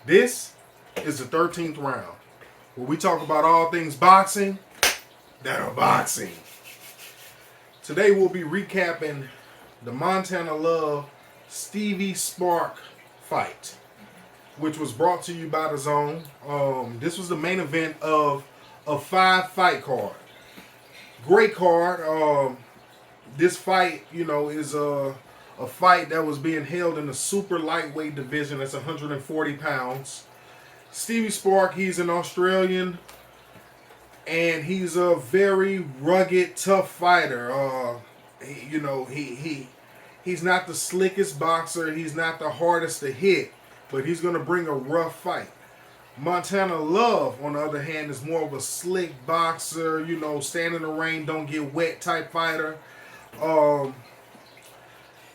This is the 13th round, where we talk about all things boxing that are boxing. Today we'll be recapping the Montana Love Stevie Spark fight, which was brought to you by the Zone. This was the main event of a 5-fight card. Great card. This fight, is a fight that was being held in the super lightweight division. That's 140 pounds. Stevie Spark, he's an Australian, and he's a very rugged, tough fighter. He's not the slickest boxer. He's not the hardest to hit, but he's going to bring a rough fight. Montana Love, on the other hand, is more of a slick boxer, stand in the rain, don't get wet type fighter.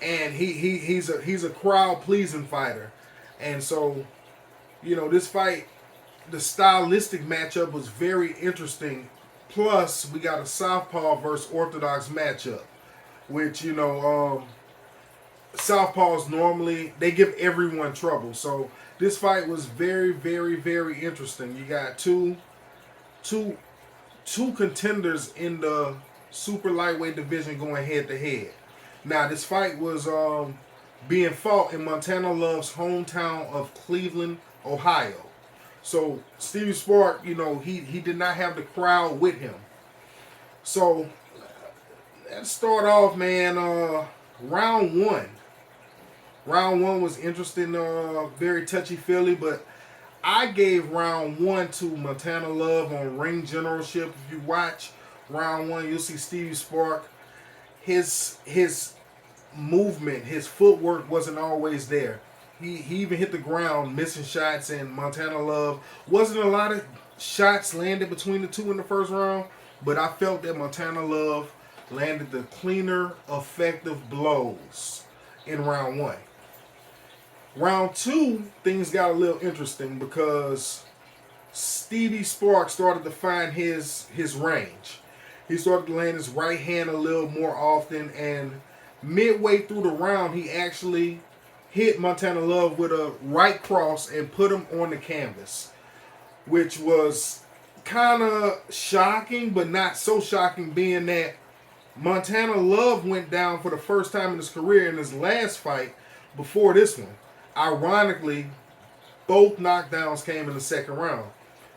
And he's a crowd pleasing fighter. And so, this fight, the stylistic matchup was very interesting. Plus, we got a southpaw versus orthodox matchup, which southpaws normally they give everyone trouble. So this fight was very, very, very interesting. You got two contenders in the super lightweight division going head to head. Now this fight was being fought in Montana Love's hometown of Cleveland, Ohio. So Stevie Spark, he did not have the crowd with him. So let's start off, man. Round one. Round one was interesting, very touchy-feely, but I gave round one to Montana Love on ring generalship. If you watch round one, you'll see Stevie Spark. His movement, his footwork wasn't always there. He even hit the ground missing shots, and Montana Love wasn't a lot of shots landed between the two in the first round, but I felt that Montana Love landed the cleaner, effective blows in round one. Round two, things got a little interesting because Stevie Spark started to find his range. He started to land his right hand a little more often, and midway through the round, he actually hit Montana Love with a right cross and put him on the canvas, which was kind of shocking, but not so shocking, being that Montana Love went down for the first time in his career in his last fight before this one. Ironically, both knockdowns came in the second round.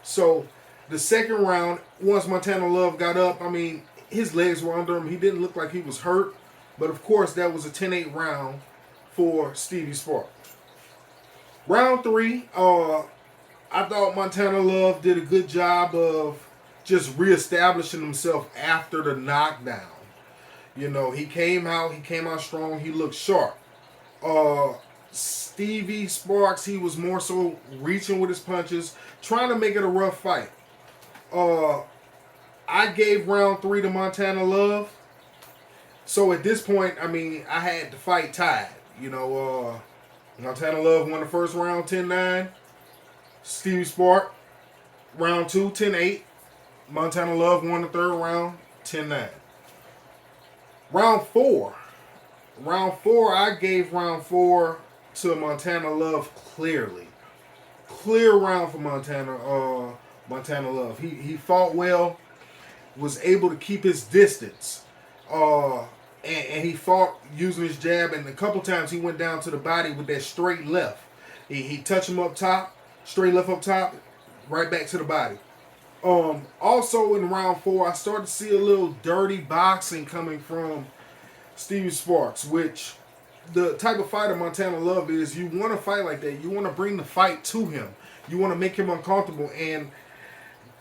So the second round, once Montana Love got up, his legs were under him. He didn't look like he was hurt. But of course, that was a 10-8 round for Stevie Spark. Round three, I thought Montana Love did a good job of just reestablishing himself after the knockdown. He came out strong. He looked sharp. Stevie Sparks, he was more so reaching with his punches, trying to make it a rough fight. I gave round three to Montana Love. So at this point, I had the fight tied. Montana Love won the first round 10-9. Stevie Spark, round two, 10-8. Montana Love won the third round 10-9. Round four. I gave round four to Montana Love clearly. Clear round for Montana Love. He fought well, was able to keep his distance. And he fought using his jab, and a couple times he went down to the body with that straight left. He touched him up top, straight left up top, right back to the body. Also in round four, I started to see a little dirty boxing coming from Stevie Sparks, which the type of fighter Montana Love is. You want to fight like that. You want to bring the fight to him. You want to make him uncomfortable. And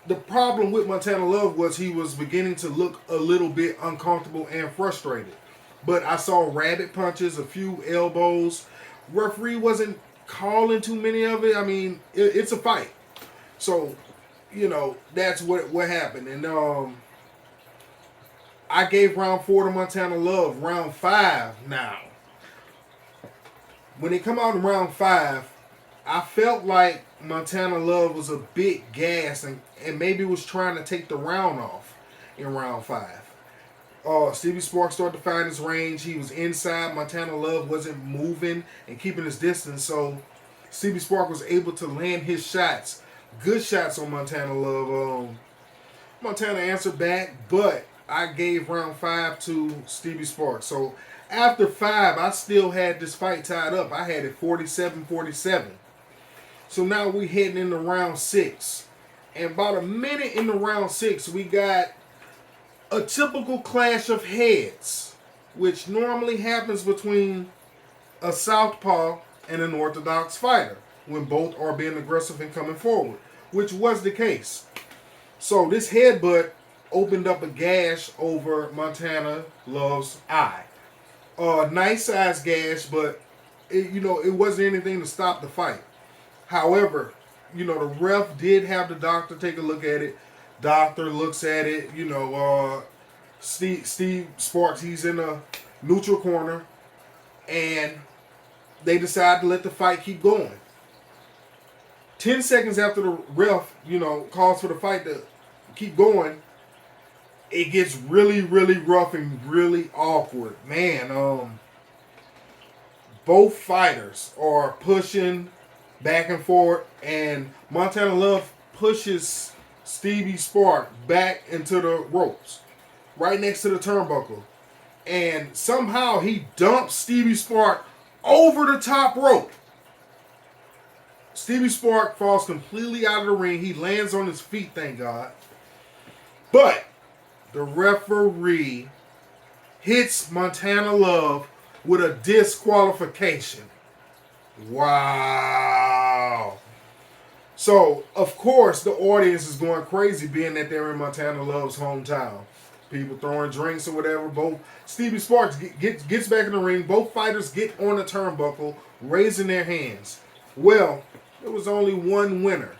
the problem with Montana Love was he was beginning to look a little bit uncomfortable and frustrated. But I saw rabbit punches, a few elbows. Referee wasn't calling too many of it. It's a fight. So, that's what happened. And I gave round four to Montana Love. Round five now. When they come out in round five, I felt like Montana Love was a bit gassed and maybe was trying to take the round off in round five. Stevie Sparks started to find his range. He was inside. Montana Love wasn't moving and keeping his distance. So Stevie Spark was able to land his shots, good shots on Montana Love. Montana answered back, but I gave round 5 to Stevie Spark. So after 5, I still had this fight tied up. I had it 47-47. So now we heading into round 6. And about a minute into round 6, we got a typical clash of heads, which normally happens between a southpaw and an orthodox fighter when both are being aggressive and coming forward, which was the case. So this headbutt opened up a gash over Montana Love's eye. Nice size gash, but it wasn't anything to stop the fight. However, the ref did have the doctor take a look at it. Doctor looks at it. Steve Sparks, he's in a neutral corner, and they decide to let the fight keep going. 10 seconds after the ref, calls for the fight to keep going, it gets really, really rough and really awkward. Man, both fighters are pushing back and forth, and Montana Love pushes Stevie Spark back into the ropes, right next to the turnbuckle. And somehow he dumps Stevie Spark over the top rope. Stevie Spark falls completely out of the ring. He lands on his feet, thank God. But the referee hits Montana Love with a disqualification. Wow. So, of course, the audience is going crazy being that they're in Montana Love's hometown. People throwing drinks or whatever. Both Stevie Sparks gets back in the ring. Both fighters get on the turnbuckle, raising their hands. Well, there was only one winner,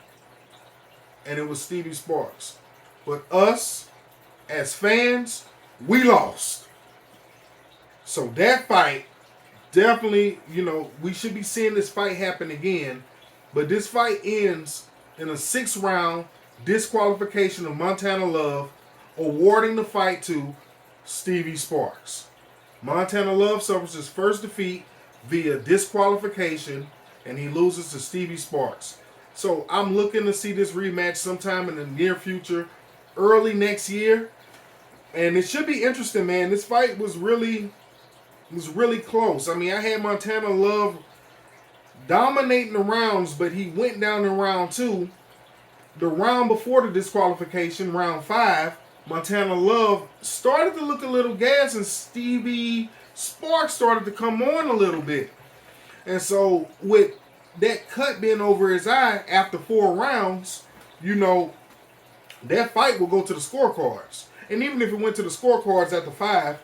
and it was Stevie Sparks. But us, as fans, we lost. So that fight, definitely, we should be seeing this fight happen again. But this fight ends in a 6-round disqualification of Montana Love, awarding the fight to Stevie Sparks. Montana Love suffers his first defeat via disqualification, and he loses to Stevie Sparks. So I'm looking to see this rematch sometime in the near future, early next year. And it should be interesting, man. This fight was really close. I mean, I had Montana Love dominating the rounds, but he went down in round 2. The round before the disqualification, round 5, Montana Love started to look a little gas, and Stevie Sparks started to come on a little bit. And so with that cut being over his eye after 4 rounds, that fight will go to the scorecards. And even if it went to the scorecards after 5,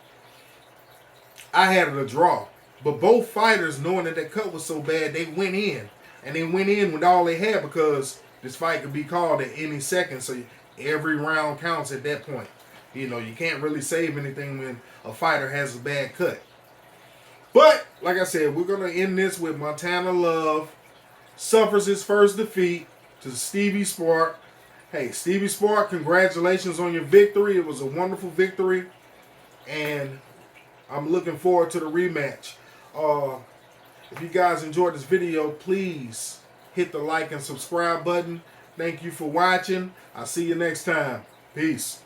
I had it a draw. But both fighters, knowing that cut was so bad, they went in. And they went in with all they had, because this fight could be called at any second. So every round counts at that point. You can't really save anything when a fighter has a bad cut. But, like I said, we're going to end this with Montana Love suffers his first defeat to Stevie Spark. Hey, Stevie Spark, congratulations on your victory. It was a wonderful victory. And I'm looking forward to the rematch. If you guys enjoyed this video, please hit the like and subscribe button. Thank you for watching. I'll see you next time. Peace.